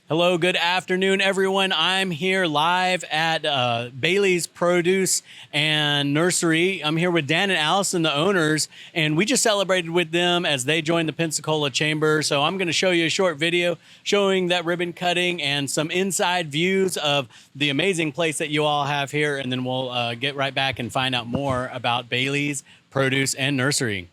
Hello, good afternoon, everyone. I'm here live at Bailey's Produce and Nursery. I'm here with Dan and Alison, the owners, and we just celebrated with them as they joined the Pensacola Chamber. So I'm going to show you a short video showing that ribbon cutting and some inside views of the amazing place that you all have here, and then we'll get right back and find out more about Bailey's Produce and Nursery.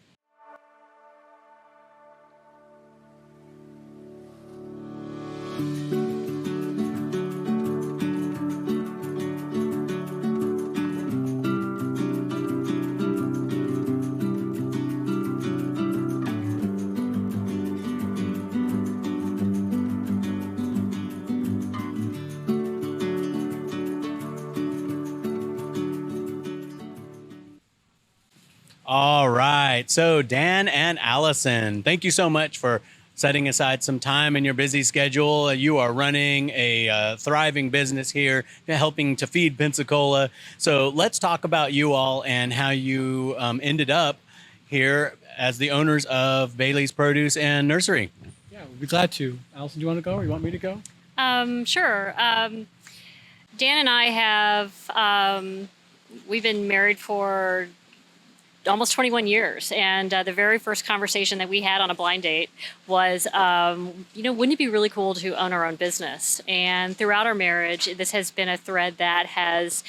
All right. So Dan and Alison, thank you so much for setting aside some time in your busy schedule. You are running a thriving business here, helping to feed Pensacola. So let's talk about you all and how you ended up here as the owners of Bailey's Produce and Nursery. Yeah, we'd be glad to. Alison, do you want to go or you want me to go? Sure. Dan and I have, we've been married for almost 21 years. And the very first conversation that we had on a blind date was, wouldn't it be really cool to own our own business? And throughout our marriage, this has been a thread that has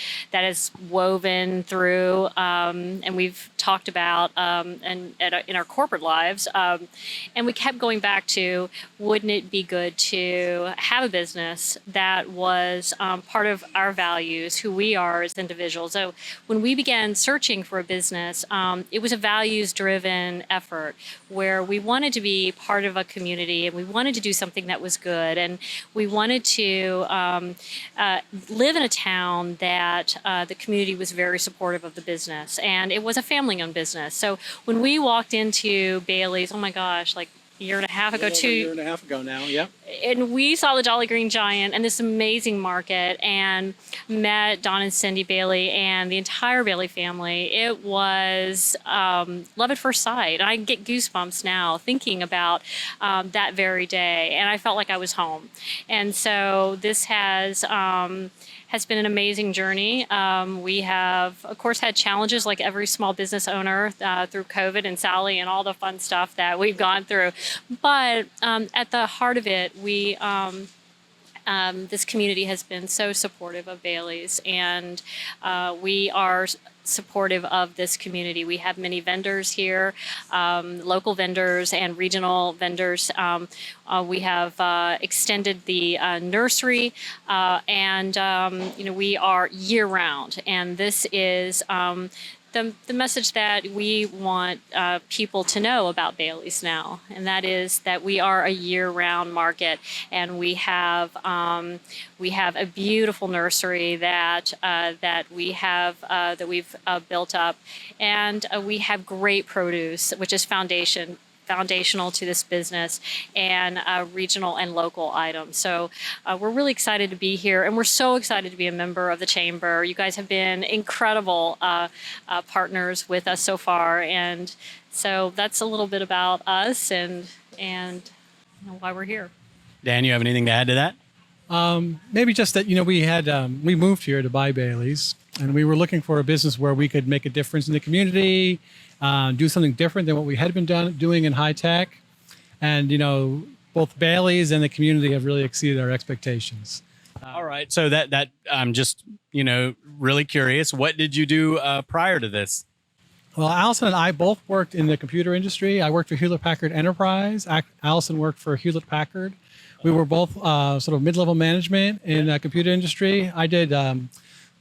woven through, and we've talked about in our corporate lives. And we kept going back to, wouldn't it be good to have a business that was part of our values, who we are as individuals? So when we began searching for a business, it was a values-driven effort where we wanted to be part of a community and we wanted to do something that was good, and we wanted to live in a town that the community was very supportive of the business, and it was a family-owned business. So when we walked into Bailey's, oh my gosh, like a year and a half ago, a year and a half ago now, yeah. And we saw the Jolly Green Giant and this amazing market and met Don and Cindy Bailey and the entire Bailey family. It was love at first sight. I get goosebumps now thinking about that very day, and I felt like I was home. And so this has been an amazing journey. We have, of course, had challenges like every small business owner through COVID and Sally and all the fun stuff that we've gone through. But at the heart of it, we this community has been so supportive of Bailey's, and we are supportive of this community. We have many vendors here, local vendors and regional vendors. We have extended the nursery, and we are year-round. And this is the message that we want people to know about Bailey's now, and that is that we are a year-round market, and we have a beautiful nursery that we've built up, and we have great produce, which is foundational to this business, and regional and local items. So we're really excited to be here, and we're so excited to be a member of the Chamber. You guys have been incredible partners with us so far, and so that's a little bit about us and why we're here. Dan, you have anything to add to that? Maybe just that, we moved here to buy Bailey's, and we were looking for a business where we could make a difference in the community, do something different than what we had been doing in high tech. And, both Bailey's and the community have really exceeded our expectations. All right. So that I'm just, really curious. What did you do prior to this? Well, Alison and I both worked in the computer industry. I worked for Hewlett-Packard Enterprise. Alison worked for Hewlett-Packard. We were both sort of mid-level management in the computer industry. I did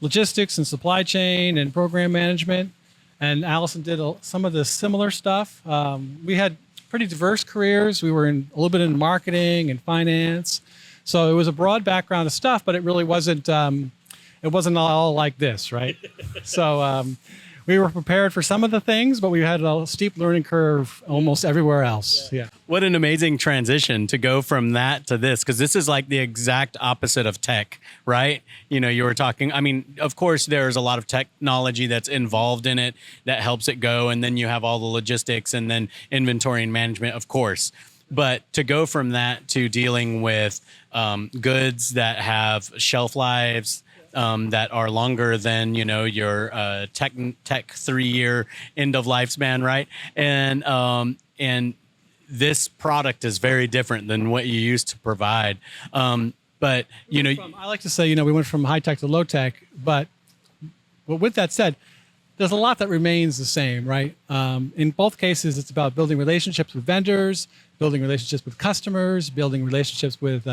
logistics and supply chain and program management, and Alison did some of the similar stuff. We had pretty diverse careers. We were a little bit in marketing and finance, so it was a broad background of stuff. But it really wasn't. It wasn't all like this, right? So we were prepared for some of the things, but we had a steep learning curve almost everywhere else. Yeah. What an amazing transition to go from that to this, because this is like the exact opposite of tech, right? You were talking, of course, there's a lot of technology that's involved in it that helps it go. And then you have all the logistics and then inventory and management, of course. But to go from that to dealing with goods that have shelf lives that are longer than your tech 3-year end of lifespan, right? And this product is very different than what you used to provide. But I like to say, we went from high tech to low tech, but with that said, there's a lot that remains the same, right? In both cases, it's about building relationships with vendors, building relationships with customers, building relationships with.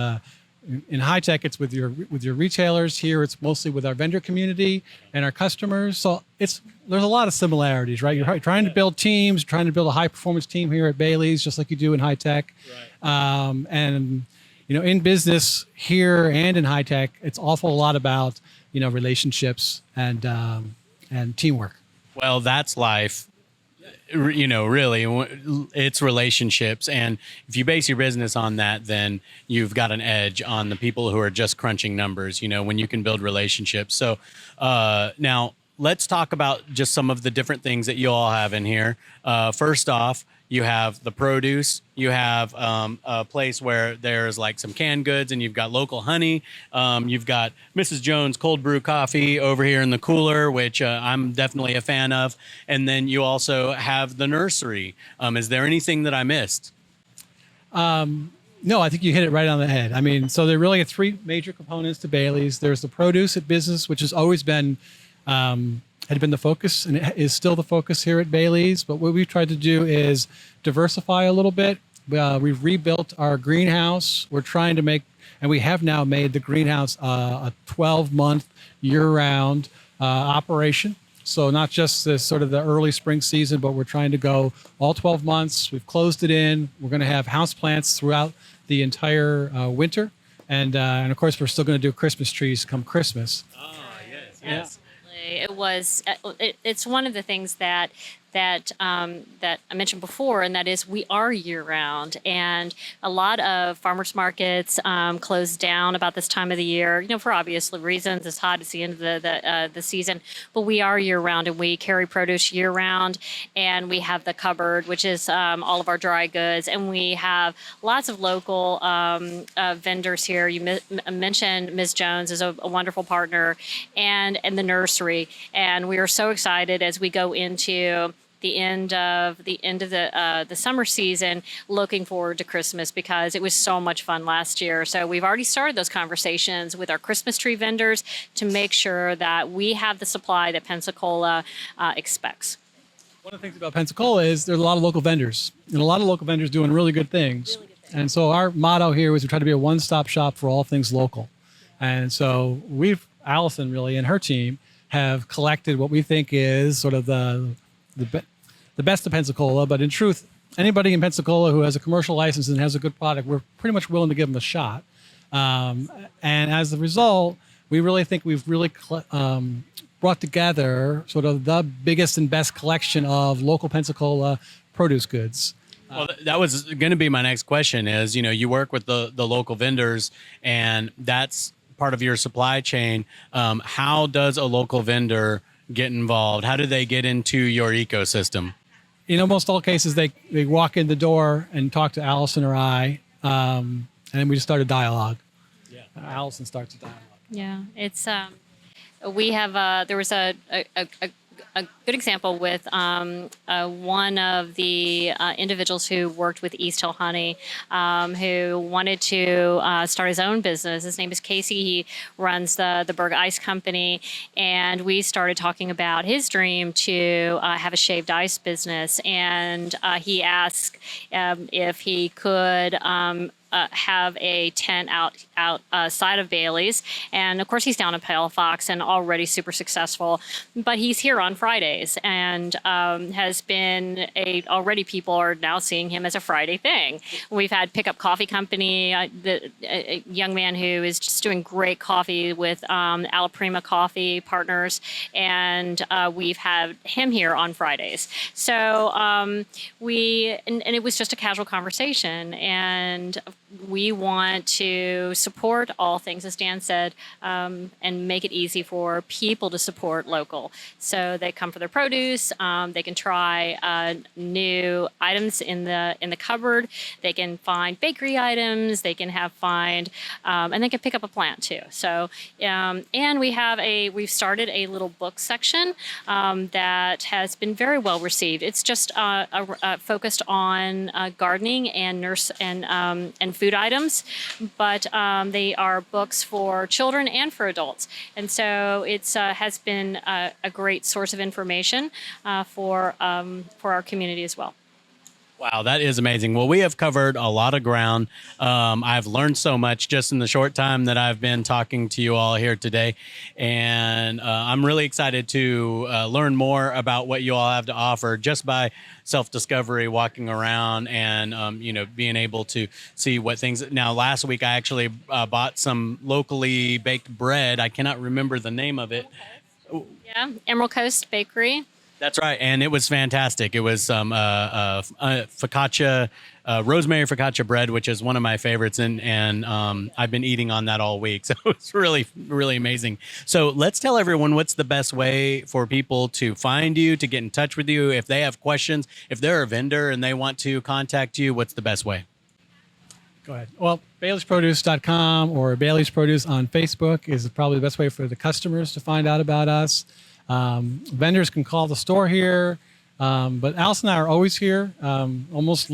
In high tech, it's with your retailers. Here, it's mostly with our vendor community and our customers. So there's a lot of similarities, right? You're trying to build teams, trying to build a high performance team here at Bailey's, just like you do in high tech. Right. And in business here and in high tech, it's awful a lot about relationships and teamwork. Well, that's life. Really, it's relationships. And if you base your business on that, then you've got an edge on the people who are just crunching numbers, when you can build relationships. So now let's talk about just some of the different things that you all have in here. First off, you have the produce. You have a place where there's like some canned goods, and you've got local honey. You've got Mrs. Jones cold brew coffee over here in the cooler, which I'm definitely a fan of. And then you also have the nursery. Is there anything that I missed? No, I think you hit it right on the head. I mean, so there really are three major components to Bailey's. There's the produce at business, which has always been had been the focus, and it is still the focus here at Bailey's. But what we've tried to do is diversify a little bit. We've rebuilt our greenhouse. We're trying to make, and we have now made the greenhouse a 12-month year-round operation. So not just the sort of the early spring season, but we're trying to go all 12 months. We've closed it in. We're going to have house plants throughout the entire winter. And of course, we're still going to do Christmas trees come Christmas. Oh, yes, Yeah. yes. It was. It's one of the things that I mentioned before, and that is we are year round, and a lot of farmers markets close down about this time of the year. For obvious reasons, it's hot. It's the end of the season, but we are year round, and we carry produce year round, and we have the cupboard, which is all of our dry goods, and we have lots of local vendors here. You mentioned Ms. Jones is a wonderful partner, and the nursery, and we are so excited as we go into the end of the summer season, looking forward to Christmas, because it was so much fun last year. So we've already started those conversations with our Christmas tree vendors to make sure that we have the supply that Pensacola expects. One of the things about Pensacola is there's a lot of local vendors, and a lot of local vendors doing really good things. And so our motto here is we try to be a one-stop shop for all things local. And so Alison really and her team have collected what we think is sort of the best of Pensacola. But in truth, anybody in Pensacola who has a commercial license and has a good product, we're pretty much willing to give them a shot. And as a result, we really think we've really brought together sort of the biggest and best collection of local Pensacola produce goods. Well, that was going to be my next question is, you work with the local vendors, and that's part of your supply chain. How does a local vendor get involved? How do they get into your ecosystem? In almost all cases, they walk in the door and talk to Alison or I, and then we just start a dialogue. Yeah. Alison starts a dialogue. Yeah, it's we have there was a good example with one of the individuals who worked with East Hill Honey, who wanted to start his own business. His name is Casey. He runs the Berg Ice Company, and we started talking about his dream to have a shaved ice business. And he asked if he could have a tent outside of Bailey's, and of course he's down in Palafox and already super successful. But he's here on Fridays, and has been already people are now seeing him as a Friday thing. We've had Pickup Coffee Company, a young man who is just doing great coffee with Alla Prima Coffee Partners, and we've had him here on Fridays. So and it was just a casual conversation, and we want to support all things, as Dan said, and make it easy for people to support local. So they come for their produce. They can try new items in the cupboard. They can find bakery items. They can and they can pick up a plant too. So and we've started a little book section that has been very well received. It's just focused on gardening and and food items, but they are books for children and for adults. And so it's has been a great source of information for our community as well. Wow, that is amazing. Well, we have covered a lot of ground. I've learned so much just in the short time that I've been talking to you all here today. And I'm really excited to learn more about what you all have to offer just by self-discovery, walking around and, being able to see what things. Now, last week, I actually bought some locally baked bread. I cannot remember the name of it. Yeah, Emerald Coast Bakery. That's right, and it was fantastic. It was focaccia, rosemary focaccia bread, which is one of my favorites, and I've been eating on that all week. So it's really, really amazing. So let's tell everyone what's the best way for people to find you, to get in touch with you, if they have questions, if they're a vendor and they want to contact you, what's the best way? Go ahead. Well, Bailey'sProduce.com or Bailey's Produce on Facebook is probably the best way for the customers to find out about us. Vendors can call the store here, but Alison and I are always here, almost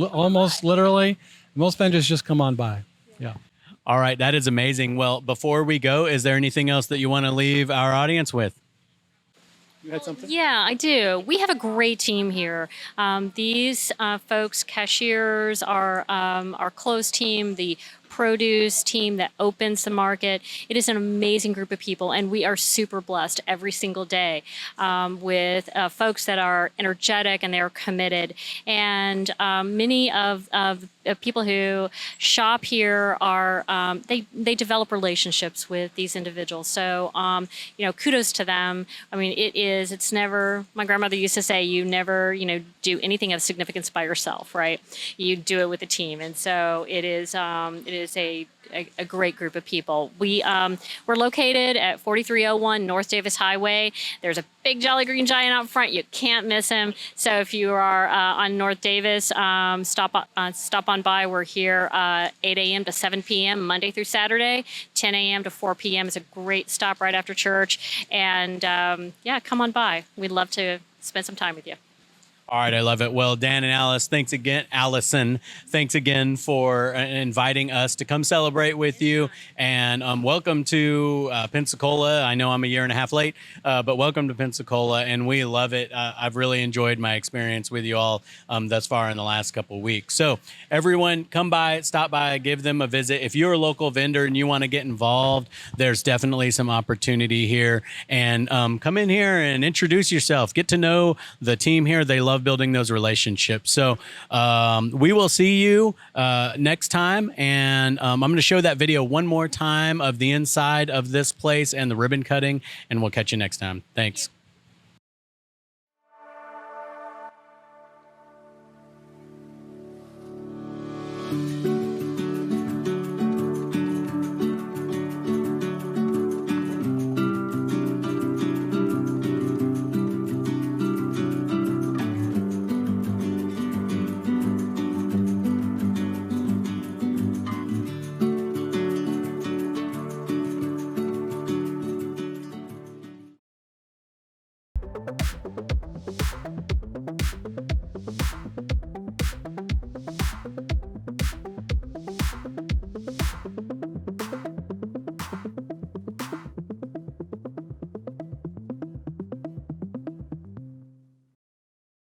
literally. Most vendors just come on by. Yeah. All right, that is amazing. Well, before we go, is there anything else that you want to leave our audience with? You had something? Yeah, I do. We have a great team here. These folks, cashiers, our close team, the produce team that opens the market. It is an amazing group of people, and we are super blessed every single day with folks that are energetic and they are committed. And many of people who shop here are they develop relationships with these individuals. So kudos to them. I mean, it's never. My grandmother used to say, you never do anything of significance by yourself, right? You do it with a team, and so it is a great group of people. We're located at 4301 North Davis Highway. There's a big Jolly Green Giant out front. You can't miss him. So if you are on North Davis, stop on by. We're here 8 a.m. to 7 p.m. Monday through Saturday. 10 a.m. to 4 p.m. is a great stop right after church. And come on by. We'd love to spend some time with you. All right, I love it. Well, Dan and Alison, thanks again for inviting us to come celebrate with you. And welcome to Pensacola. I know I'm a year and a half late, but welcome to Pensacola, and we love it. I've really enjoyed my experience with you all thus far in the last couple of weeks. So everyone, come by, stop by, give them a visit. If you're a local vendor and you want to get involved, there's definitely some opportunity here. And come in here and introduce yourself. Get to know the team here. They love building those relationships. So we will see you next time. And I'm going to show that video one more time of the inside of this place and the ribbon cutting, and we'll catch you next time. Thanks.